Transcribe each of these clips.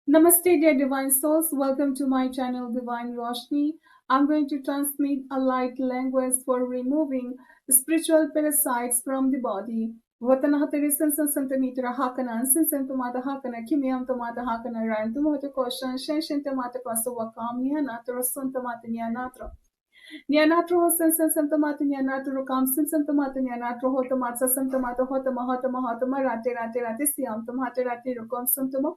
Namaste, dear divine souls. Welcome to my channel, Divine Roshni. I'm going to transmit a light language for removing spiritual parasites from the body. Watanahatari sensan santamitra hakana, sensan tomata hakana, kimiam tomata hakana, ran tomato koshan, shenshin tomata kosa wakamia, natro santamata natro. Nianatro sensen santamata nianatro kam sensen tomata nianatro hotamata santamata hotama hotama hotama rate siam tomate rate rukom santamo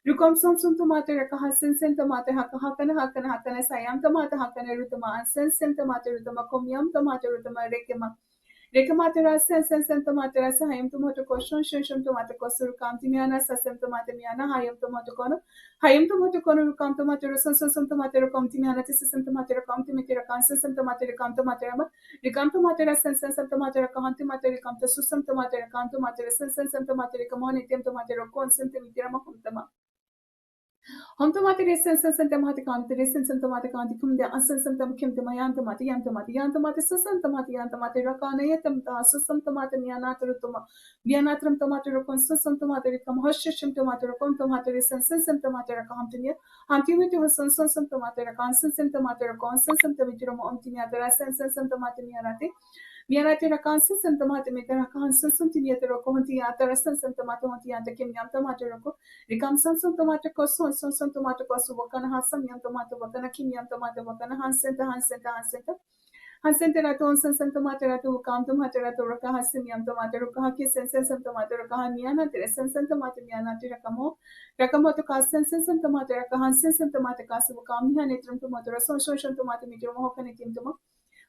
rukom tomate rakaha sensen tomate hakana sayam tomata hakana rutama sensen tomate rutama komiam tomate rutama rekema Rekamatera sensen tomatera sahayam tomato koshon shon tomato kosur kam timiana sasem tomato miana hayam tomato kono rukam tomato son tomato kom timiana tisem tomato kom timitera kansen tomato kam tomato rikam tomato sensen tomato kam tomato kam to susam tomato kam tomato sensen tomato kamone tem tomato kon sentimitera mahumtama हम tomate resen sen tomate kanti resen sen tomate kanti kum de asen sen tom kim tema yan tomate susan tomate yan tomate rakana yetem ta susam tomate yana tuma yanatram tomate rokon susam tomate kam hoshishim tomate rokon tomate resen sen tomate rakam tinya ham timi to sen tomate rakan sen tomate rokon sen tomate rom tinya tera sen tomate yanate Vianate rakansa santamate mete rakansa santimete roko hontiata rasan santamate hontiata kim yam tomate roko rikam san tomate ko son tomate ko su wakana hasam yam tomate wakana kim yam tomate wakana hansenta hansenta rato san tomate rato wakam tomate rato raka hasim yam tomate roko haki sen tomate raka haniana tere sen tomate miana tere rakamo to kasen sen tomate raka hansen sen tomate kasu wakam niya netrum tomate rason shon tomate mitro mohokane tim tomate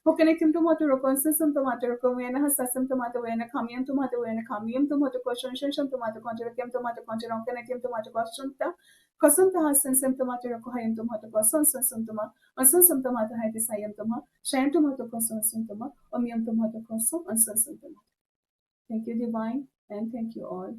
Hokanikim tomato consistent tomato comiana hassasum tomato and a camium tomato and a camium tomato question tomato conjurakim tomato conjurum canakim tomato costunta Cosunta has sensum tomato cohayum tomato cosson sentoma on sensum tomato hytisayum toma sham tomato cosson sentoma omium tomato cosson and sensum tomato. Thank you, divine, and thank you all.